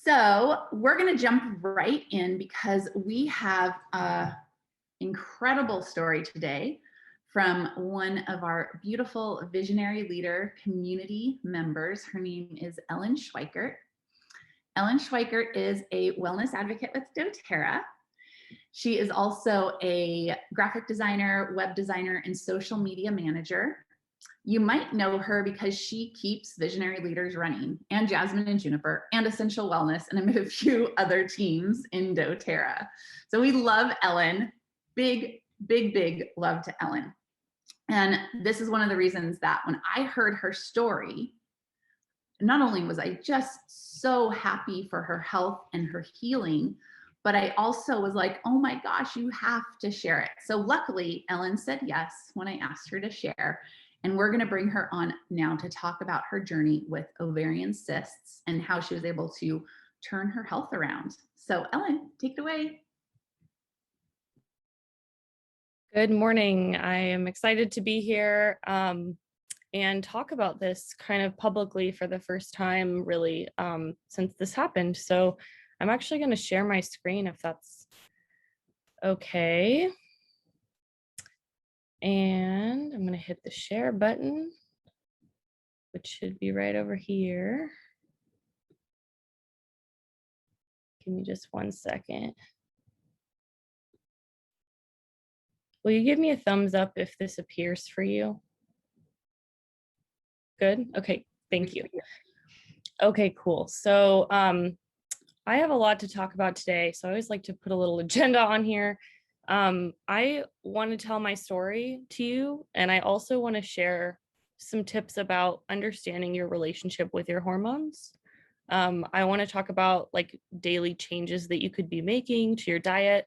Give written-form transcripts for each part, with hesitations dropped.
So we're going to jump right in because we have an incredible story today from one of our beautiful visionary leader community members. Her name is Ellen Schweikert. Ellen Schweikert is a wellness advocate with doTERRA. She is also a graphic designer, web designer, and social media manager. You might know her because she keeps Visionary Leaders running, and Jasmine and Juniper, and Essential Wellness, and a few other teams in doTERRA. So we love Ellen. Big, big, big love to Ellen. And this is one of the reasons that when I heard her story, not only was I just so happy for her health and her healing, but I also was like, oh my gosh, you have to share it. So luckily, Ellen said yes when I asked her to share. And we're going to bring her on now to talk about her journey with ovarian cysts and how she was able to turn her health around. So Ellen, take it away. Good morning. I am excited to be here and talk about this kind of publicly for the first time, really, since this happened. So I'm actually going to share my screen if that's okay. And I'm going to hit the share button, which should be right over here. Give me just 1 second. Will you give me a thumbs up if this appears for you? Good. Okay. Thank you. Okay, cool. So I have a lot to talk about today. So I always like to put a little agenda on here. I want to tell my story to you, and I also want to share some tips about understanding your relationship with your hormones. I want to talk about like daily changes that you could be making to your diet,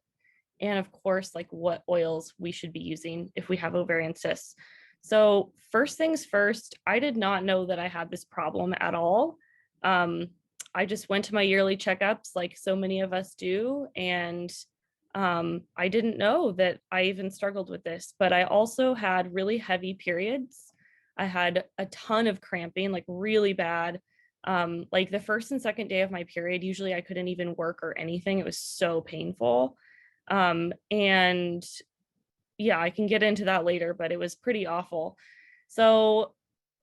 and of course, like what oils we should be using if we have ovarian cysts. So first things first, I did not know that I had this problem at all. I just went to my yearly checkups like so many of us do, and I didn't know that I even struggled with this, but I also had really heavy periods. I had a ton of cramping, like really bad. Like the first and second day of my period, usually I couldn't even work or anything. It was so painful. And yeah, I can get into that later, but it was pretty awful. So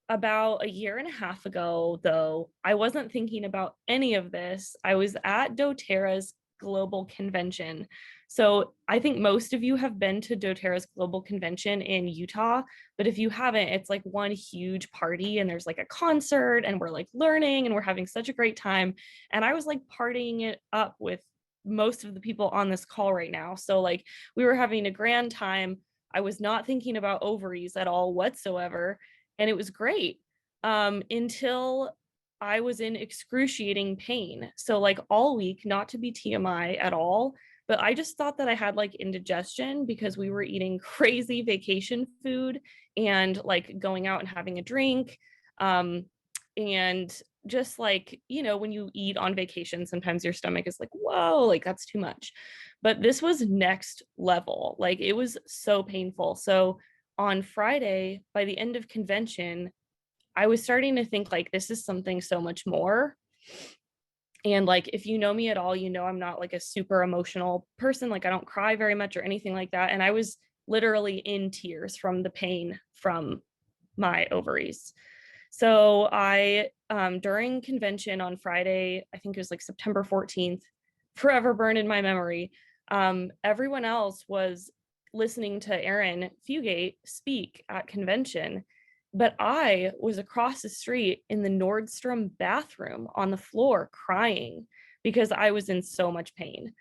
about a year and a half ago, though, I wasn't thinking about any of this. I was at doTERRA's global convention. So I think most of you have been to doTERRA's global convention in Utah, but if you haven't, it's like one huge party and there's like a concert and we're like learning and we're having such a great time. And I was like partying it up with most of the people on this call right now. So like we were having a grand time. I was not thinking about ovaries at all whatsoever. And it was great until I was in excruciating pain. So like all week, not to be TMI at all, but I just thought that I had like indigestion because we were eating crazy vacation food and like going out and having a drink. And just like, you know, when you eat on vacation, sometimes your stomach is like, whoa, like that's too much. But this was next level. Like it was so painful. So on Friday, by the end of convention, I was starting to think like this is something so much more. And like if you know me at all, you know I'm not like a super emotional person. Like I don't cry very much or anything like that. And I was literally in tears from the pain from my ovaries. So I during convention on Friday, I think it was like September 14th, forever burned in my memory. Everyone else was listening to Aaron Fugate speak at convention, but I was across the street in the Nordstrom bathroom on the floor crying because I was in so much pain.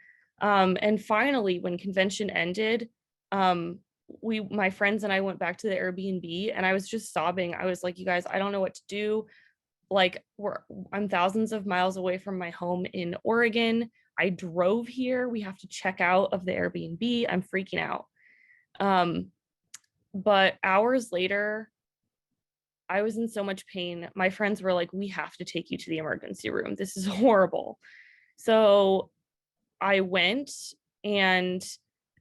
And finally, when convention ended, my friends and I went back to the Airbnb and I was just sobbing. I was like, you guys, I don't know what to do. Like I'm thousands of miles away from my home in Oregon. I drove here. We have to check out of the Airbnb. I'm freaking out. But hours later, I was in so much pain. My friends were like, we have to take you to the emergency room. This is horrible. So I went, and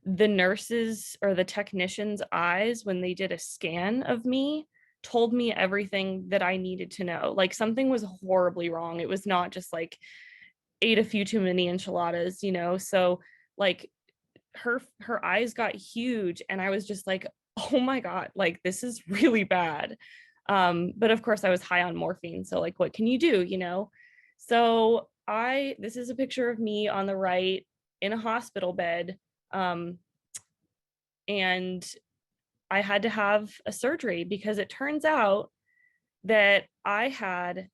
the nurses or the technicians' eyes, when they did a scan of me, told me everything that I needed to know. Like something was horribly wrong. It was not just like ate a few too many enchiladas, you know? So like her eyes got huge and I was just like, oh my God, like this is really bad. But of course I was high on morphine. So like, what can you do, you know? So this is a picture of me on the right in a hospital bed. And I had to have a surgery because it turns out that I had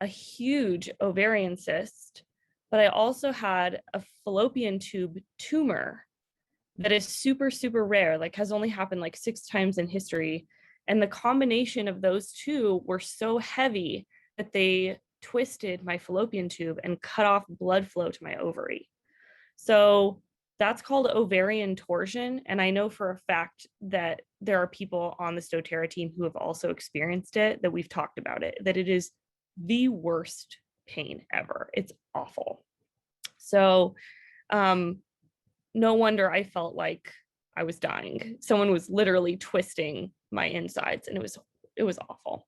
a huge ovarian cyst, but I also had a fallopian tube tumor that is super, super rare, like has only happened like 6 times in history. And the combination of those two were so heavy that they twisted my fallopian tube and cut off blood flow to my ovary. So that's called ovarian torsion. And I know for a fact that there are people on the doTERRA team who have also experienced it, that we've talked about it, that it is the worst pain ever. It's awful. So no wonder I felt like I was dying. Someone was literally twisting my insides and it was awful.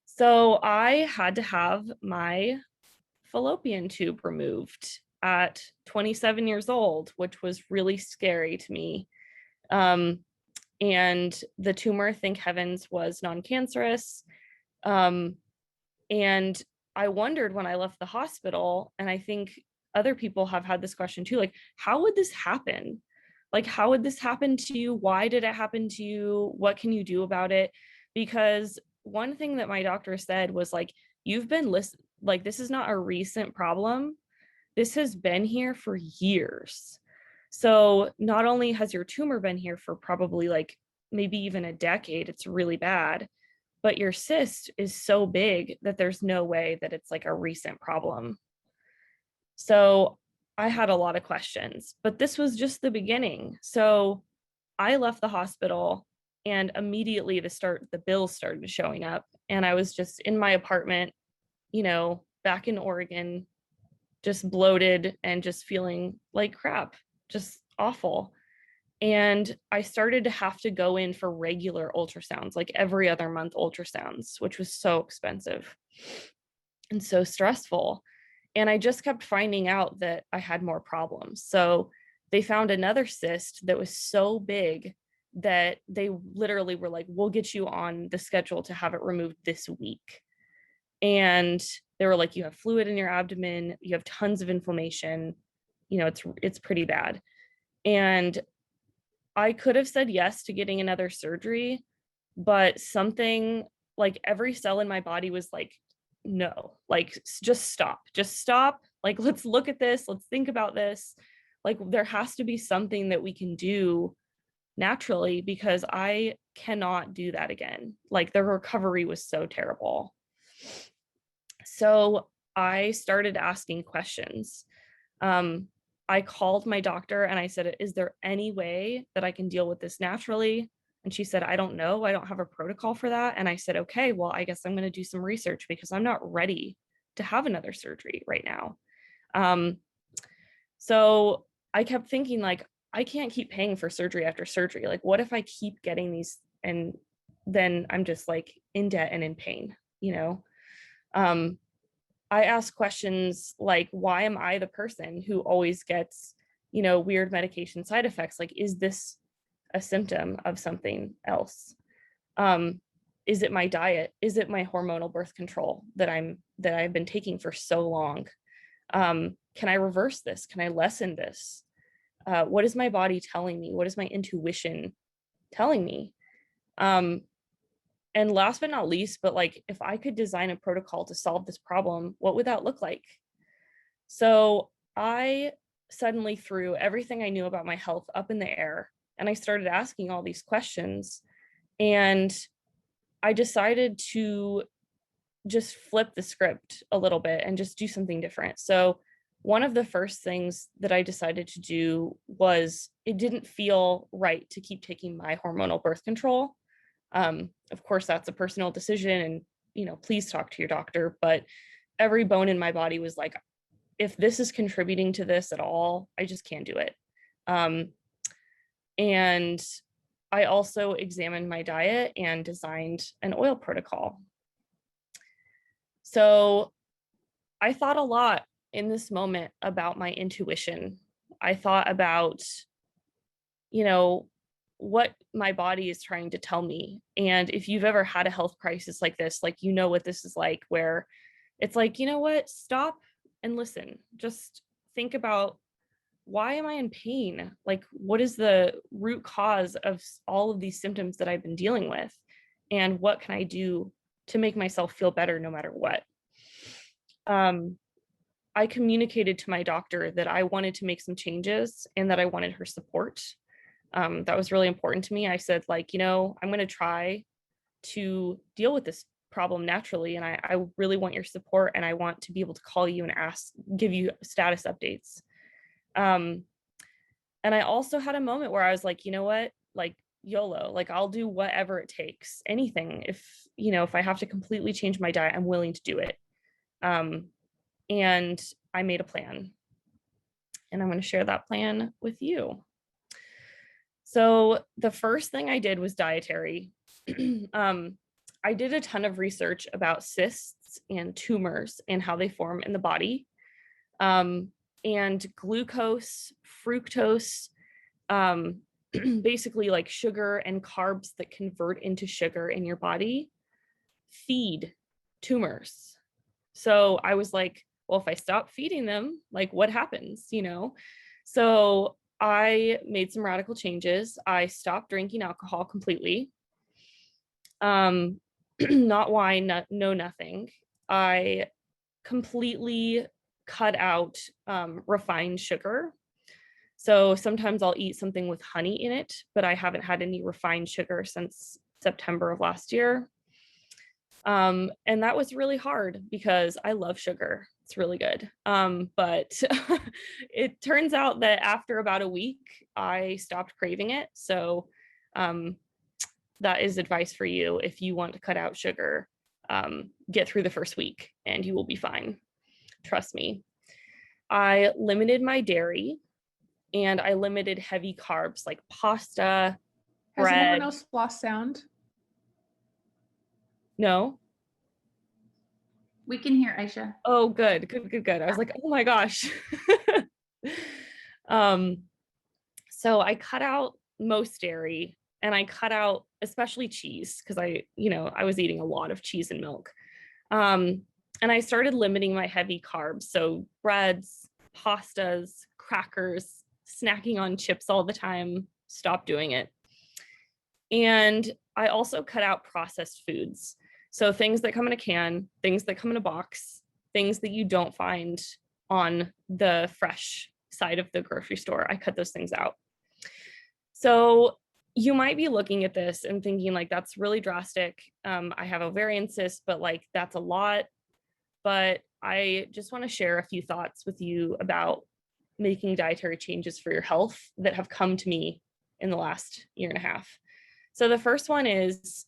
So I had to have my fallopian tube removed at 27 years old, which was really scary to me. And the tumor, thank heavens, was non-cancerous. And I wondered when I left the hospital, and I think other people have had this question too, like, how would this happen? Like, how would this happen to you? Why did it happen to you? What can you do about it? Because one thing that my doctor said was like, you've been like, this is not a recent problem. This has been here for years. So not only has your tumor been here for probably like maybe even a decade, it's really bad, but your cyst is so big that there's no way that it's like a recent problem. So I had a lot of questions, but this was just the beginning. So I left the hospital and immediately the bills started showing up. And I was just in my apartment, you know, back in Oregon, just bloated and just feeling like crap, just awful. And I started to have to go in for regular ultrasounds, like every other month ultrasounds, which was so expensive and so stressful. And I just kept finding out that I had more problems. So they found another cyst that was so big that they literally were like, we'll get you on the schedule to have it removed this week. And they were like, you have fluid in your abdomen, you have tons of inflammation, you know, it's pretty bad. And I could have said yes to getting another surgery, but something like every cell in my body was like, no, like just stop. Like, let's look at this. Let's think about this. Like, there has to be something that we can do naturally because I cannot do that again. Like, the recovery was so terrible. So I started asking questions. I called my doctor and I said, is there any way that I can deal with this naturally? And she said, I don't know. I don't have a protocol for that. And I said, okay, well, I guess I'm going to do some research because I'm not ready to have another surgery right now. So I kept thinking, like, I can't keep paying for surgery after surgery. Like, what if I keep getting these and then I'm just like in debt and in pain, you know? I ask questions like, why am I the person who always gets, you know, weird medication side effects? Like, is this a symptom of something else? Is it my diet? Is it my hormonal birth control that I've been taking for so long? Can I reverse this? Can I lessen this? What is my body telling me? What is my intuition telling me? And last but not least, but like, if I could design a protocol to solve this problem, what would that look like? So I suddenly threw everything I knew about my health up in the air and I started asking all these questions. And I decided to just flip the script a little bit and just do something different. So one of the first things that I decided to do was, it didn't feel right to keep taking my hormonal birth control. Of course, that's a personal decision and, you know, please talk to your doctor, but every bone in my body was like, if this is contributing to this at all, I just can't do it. And I also examined my diet and designed an oil protocol. So I thought a lot in this moment about my intuition. I thought about, what my body is trying to tell me. And if you've ever had a health crisis like this, like, what this is like, where it's like, you know what, stop and listen. Just think about, why am I in pain? Like, what is the root cause of all of these symptoms that I've been dealing with? And what can I do to make myself feel better no matter what? I communicated to my doctor that I wanted to make some changes and that I wanted her support. That was really important to me. I said, like, I'm going to try to deal with this problem naturally, and I really want your support, and I want to be able to call you and give you status updates. And I also had a moment where I was like, you know what, like, YOLO, like, I'll do whatever it takes, anything. If I have to completely change my diet, I'm willing to do it. And I made a plan, and I'm going to share that plan with you. So the first thing I did was dietary. I did a ton of research about cysts and tumors and how they form in the body. And glucose, fructose, basically like sugar and carbs that convert into sugar in your body, feed tumors. So I was like, well, if I stop feeding them, like, what happens, So I made some radical changes. I stopped drinking alcohol completely. Not wine, no nothing. I completely cut out refined sugar. So sometimes I'll eat something with honey in it, but I haven't had any refined sugar since September of last year. And that was really hard because I love sugar. It's really good. But it turns out that after about a week, I stopped craving it. So that is advice for you. If you want to cut out sugar, get through the first week and you will be fine. Trust me. I limited my dairy and I limited heavy carbs like pasta, bread. Has anyone else lost sound? No. We can hear Aisha. Oh, good. I was like, oh my gosh. So I cut out most dairy and I cut out especially cheese because I was eating a lot of cheese and milk. And I started limiting my heavy carbs. So breads, pastas, crackers, snacking on chips all the time, stopped doing it. And I also cut out processed foods. So things that come in a can, things that come in a box, things that you don't find on the fresh side of the grocery store. I cut those things out. So you might be looking at this and thinking like, that's really drastic. I have ovarian cysts, but like, that's a lot. But I just want to share a few thoughts with you about making dietary changes for your health that have come to me in the last year and a half. So the first one is,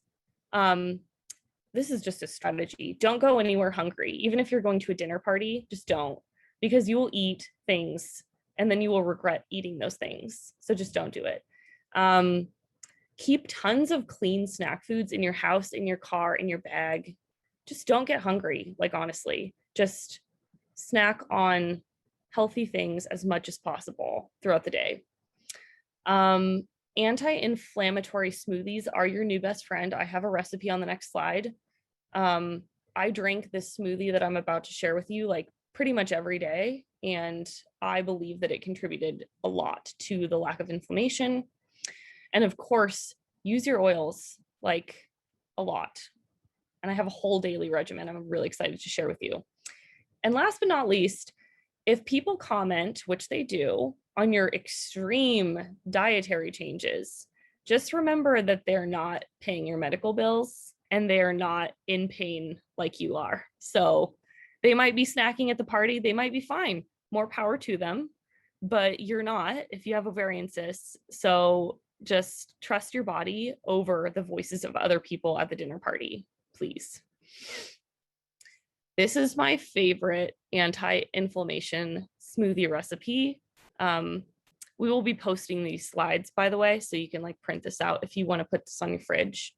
this is just a strategy. Don't go anywhere hungry. Even if you're going to a dinner party, just don't, because you will eat things and then you will regret eating those things. So just don't do it. Keep tons of clean snack foods in your house, in your car, in your bag. Just don't get hungry. Like, honestly, just snack on healthy things as much as possible throughout the day. Anti-inflammatory smoothies are your new best friend. I have a recipe on the next slide. I drink this smoothie that I'm about to share with you like pretty much every day. And I believe that it contributed a lot to the lack of inflammation. And of course, use your oils like a lot. And I have a whole daily regimen I'm really excited to share with you. And last but not least, if people comment, which they do, on your extreme dietary changes, just remember that they're not paying your medical bills and they're not in pain like you are. So they might be snacking at the party, they might be fine, more power to them, but you're not if you have ovarian cysts. So just trust your body over the voices of other people at the dinner party, please. This is my favorite anti-inflammation smoothie recipe. We will be posting these slides, by the way, so you can like print this out if you want to put this on your fridge.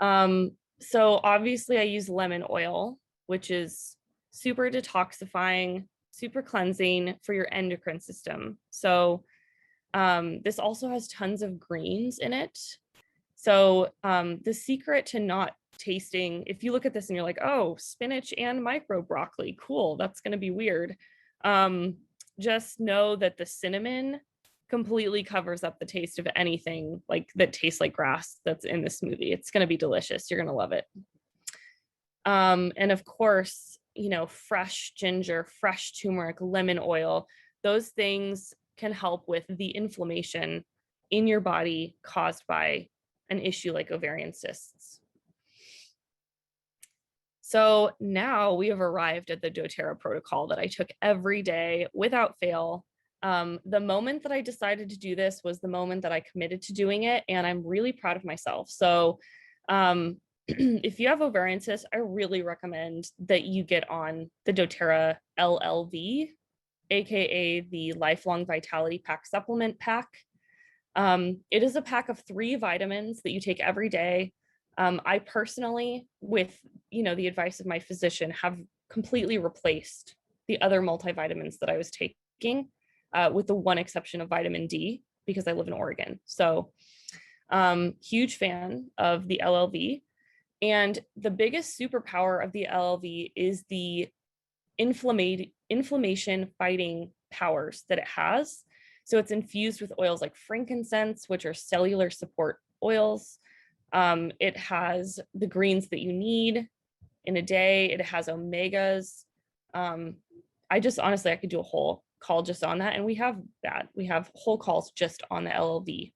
So obviously I use lemon oil, which is super detoxifying, super cleansing for your endocrine system. So this also has tons of greens in it. So the secret to not tasting, if you look at this and you're like, oh, spinach and micro broccoli, cool, that's going to be weird. Just know that the cinnamon completely covers up the taste of anything like that tastes like grass that's in the smoothie. It's going to be delicious. You're going to love it. And of course, you know, fresh ginger, fresh turmeric, lemon oil, those things can help with the inflammation in your body caused by an issue like ovarian cysts. So now we have arrived at the doTERRA protocol that I took every day without fail. The moment that I decided to do this was the moment that I committed to doing it, and I'm really proud of myself. So if you have ovarian cysts, I really recommend that you get on the doTERRA LLV, aka the Lifelong Vitality Pack Supplement Pack. It is a pack of 3 vitamins that you take every day. I personally, with the advice of my physician, have completely replaced the other multivitamins that I was taking, with the one exception of vitamin D, because I live in Oregon. So huge fan of the LLV. And the biggest superpower of the LLV is the inflammation fighting powers that it has. So it's infused with oils like frankincense, which are cellular support oils. It has the greens that you need in a day. It has omegas. I could do a whole call just on that. And we have that. We have whole calls just on the LLV,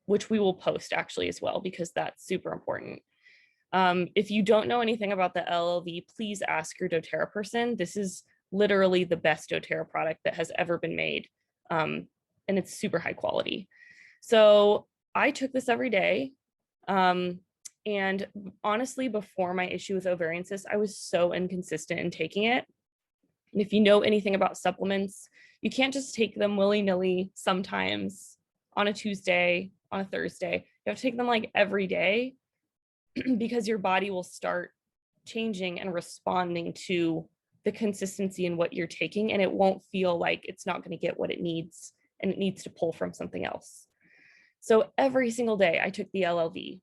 which we will post actually as well, because that's super important. If you don't know anything about the LLV, please ask your doTERRA person. This is literally the best doTERRA product that has ever been made. And it's super high quality. So I took this every day. And honestly, before my issue with ovarian cysts, I was so inconsistent in taking it. And if you know anything about supplements, you can't just take them willy-nilly sometimes on a Tuesday, on a Thursday. You have to take them like every day, because your body will start changing and responding to the consistency in what you're taking, and it won't feel like it's not going to get what it needs, and it needs to pull from something else. So every single day I took the LLV.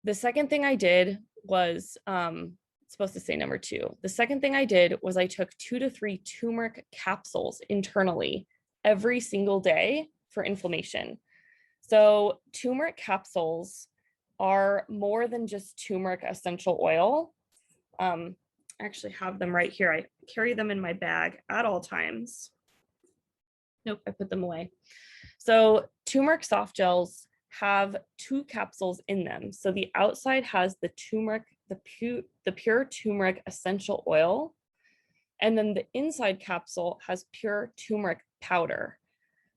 The second thing I did was, it's supposed to say number 2. The second thing I did was I took 2 to 3 turmeric capsules internally every single day for inflammation. So turmeric capsules are more than just turmeric essential oil. I actually have them right here. I carry them in my bag at all times. Nope, I put them away. So turmeric soft gels have 2 capsules in them. So the outside has the turmeric, the pure turmeric essential oil, and then the inside capsule has pure turmeric powder.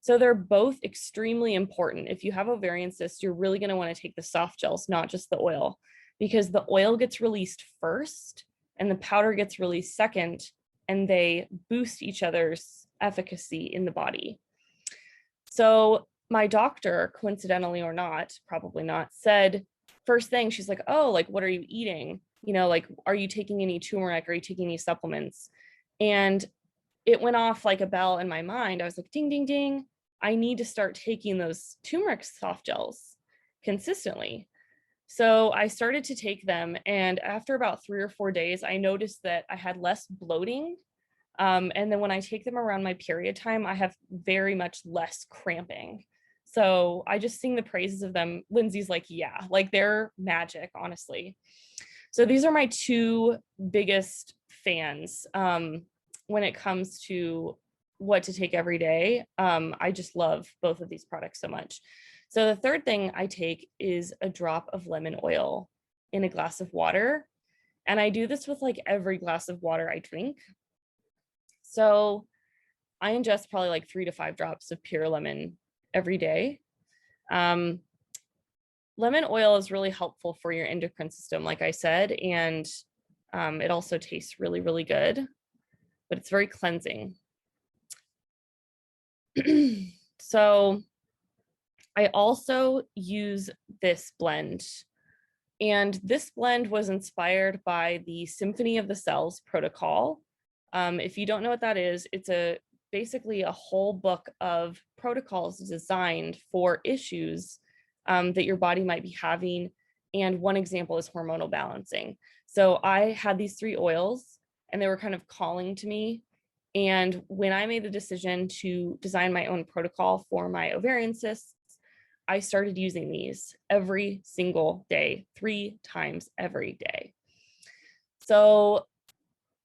So they're both extremely important. If you have ovarian cysts, you're really going to want to take the soft gels, not just the oil, because the oil gets released first and the powder gets released second, and they boost each other's efficacy in the body. So my doctor, coincidentally or not, probably not, said first thing, she's like, oh, like, what are you eating? Like, are you taking any turmeric? Are you taking any supplements? And it went off like a bell in my mind. I was like, ding, ding, ding. I need to start taking those turmeric soft gels consistently. So I started to take them. And after about 3 or 4 days, I noticed that I had less bloating. And then when I take them around my period time, I have very much less cramping. So I just sing the praises of them. Lindsay's like, yeah, like they're magic, honestly. So these are my 2 biggest fans. When it comes to what to take every day. I just love both of these products so much. So the third thing I take is a drop of lemon oil in a glass of water. And I do this with like every glass of water I drink. So I ingest probably like 3 to 5 drops of pure lemon every day. Lemon oil is really helpful for your endocrine system, like I said, and it also tastes really, really good, but it's very cleansing. So I also use this blend And this blend was inspired by the Symphony of the Cells protocol. If you don't know what that is, it's basically a whole book of protocols designed for issues that your body might be having. And one example is hormonal balancing. So I had these 3 oils and they were kind of calling to me. And when I made the decision to design my own protocol for my ovarian cysts, I started using these every single day, 3 times every day. So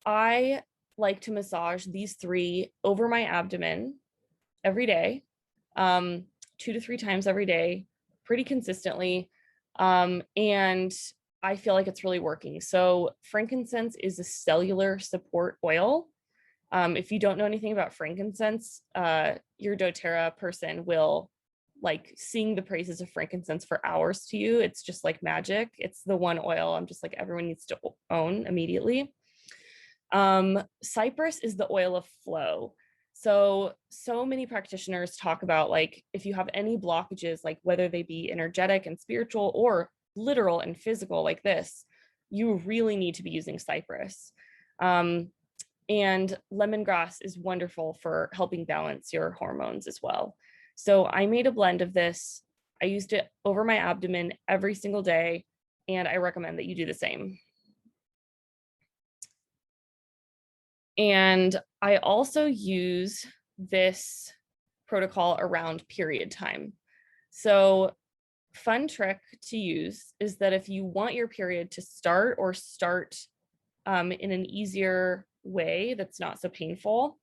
I like to massage these 3 over my abdomen every day, 2 to 3 times every day, pretty consistently. And I feel like it's really working. So frankincense is a cellular support oil. If you don't know anything about frankincense, your doTERRA person will like sing the praises of frankincense for hours to you. It's just like magic. It's the one oil I'm just like everyone needs to own immediately. Cypress is the oil of flow. So many practitioners talk about like if you have any blockages, like whether they be energetic and spiritual or literal and physical like this, you really need to be using cypress. And lemongrass is wonderful for helping balance your hormones as well. So I made a blend of this. I used it over my abdomen every single day, and I recommend that you do the same. And I also use this protocol around period time. So fun trick to use is that if you want your period to start in an easier way that's not so painful,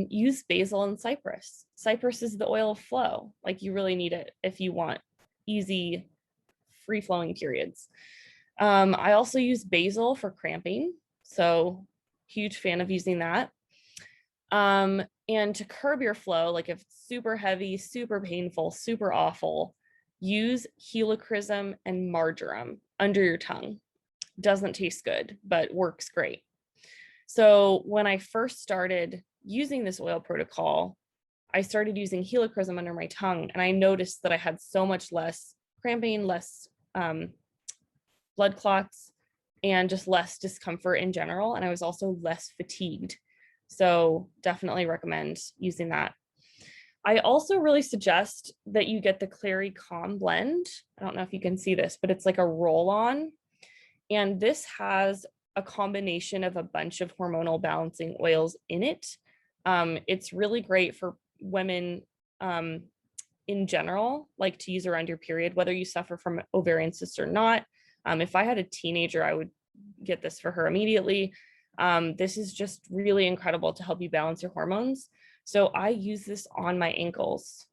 use basil and cypress. Cypress is the oil of flow. Like you really need it if you want easy, free-flowing periods. I also use basil for cramping. So huge fan of using that. And to curb your flow, like if it's super heavy, super painful, super awful, use helichrysum and marjoram under your tongue. Doesn't taste good, but works great. So when I first started using this oil protocol, I started using helichrysum under my tongue, and I noticed that I had so much less cramping, less blood clots, and just less discomfort in general. And I was also less fatigued. So definitely recommend using that. I also really suggest that you get the Clary Calm blend. I don't know if you can see this, but it's like a roll-on. And this has a combination of a bunch of hormonal balancing oils in it. It's really great for women in general, like to use around your period, whether you suffer from ovarian cysts or not. If I had a teenager, I would get this for her immediately. This is just really incredible to help you balance your hormones. So I use this on my ankles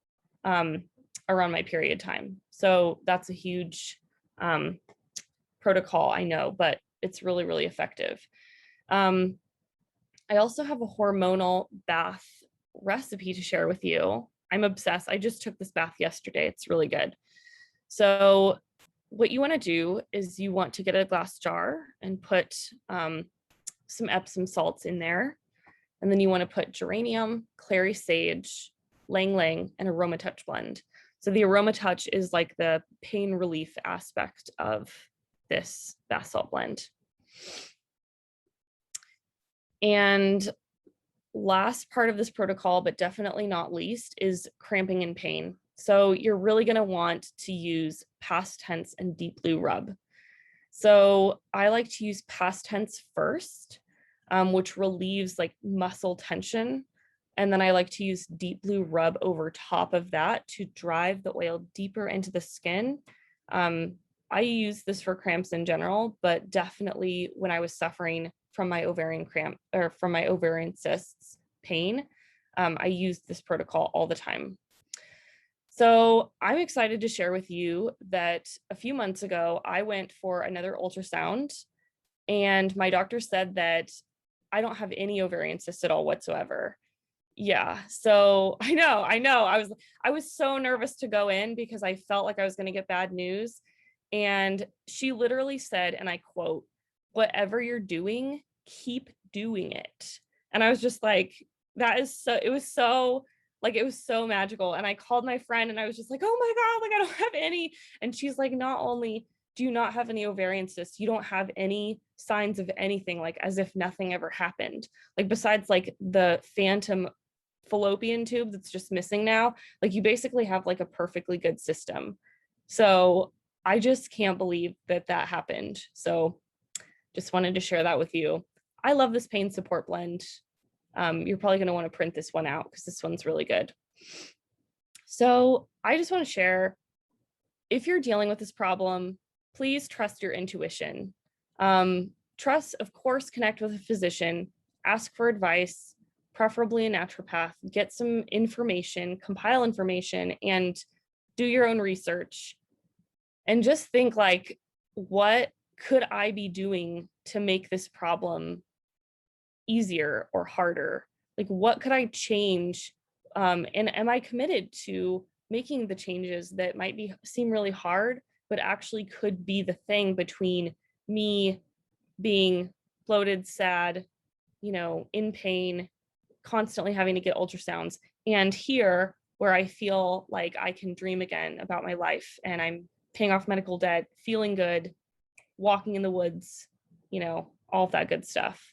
around my period time. So that's a huge protocol, I know, but it's really, really effective. I also have a hormonal bath recipe to share with you. I'm obsessed. I just took this bath yesterday. It's really good. So what you want to do is you want to get a glass jar and put some Epsom salts in there. And then you want to put geranium, clary sage, lang lang, and aroma touch blend. So the aroma touch is like the pain relief aspect of this bath salt blend. And last part of this protocol, but definitely not least, is cramping and pain. So you're really going to want to use past tense and deep blue rub. So I like to use past tense first, which relieves like muscle tension. And then I like to use deep blue rub over top of that to drive the oil deeper into the skin. I use this for cramps in general, but definitely when I was suffering from my ovarian cramp or from my ovarian cysts pain, I used this protocol all the time. So I'm excited to share with you that a few months ago, I went for another ultrasound and my doctor said that I don't have any ovarian cysts at all whatsoever. Yeah, so I know. I was so nervous to go in because I felt like I was going to get bad news. And she literally said, and I quote, "Whatever you're doing, keep doing it." And I was just like, it was so magical. And I called my friend and I was just like, "Oh my God, like I don't have any." And she's like, "Not only do you not have any ovarian cysts? You don't have any signs of anything, like as if nothing ever happened. Like besides like the phantom fallopian tube that's just missing now, like you basically have like a perfectly good system. So I just can't believe that that happened. So just wanted to share that with you. I love this pain support blend. You're probably going to want to print this one out because this one's really good. So I just want to share, if you're dealing with this problem, please trust your intuition. Trust, of course, connect with a physician, ask for advice, preferably a naturopath, get some information, compile information, and do your own research. And just think like, what could I be doing to make this problem easier or harder? Like, what could I change? And am I committed to making the changes that might seem really hard, but actually could be the thing between me being bloated, sad, in pain, constantly having to get ultrasounds, and here where I feel like I can dream again about my life and I'm paying off medical debt, feeling good, walking in the woods, all of that good stuff.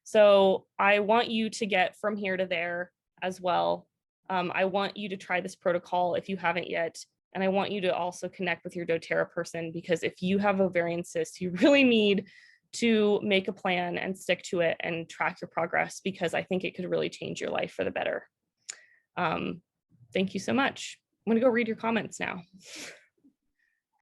So I want you to get from here to there as well. I want you to try this protocol if you haven't yet. And I want you to also connect with your doTERRA person, because if you have ovarian cysts, you really need to make a plan and stick to it and track your progress, because I think it could really change your life for the better. Thank you so much. I'm going to go read your comments now.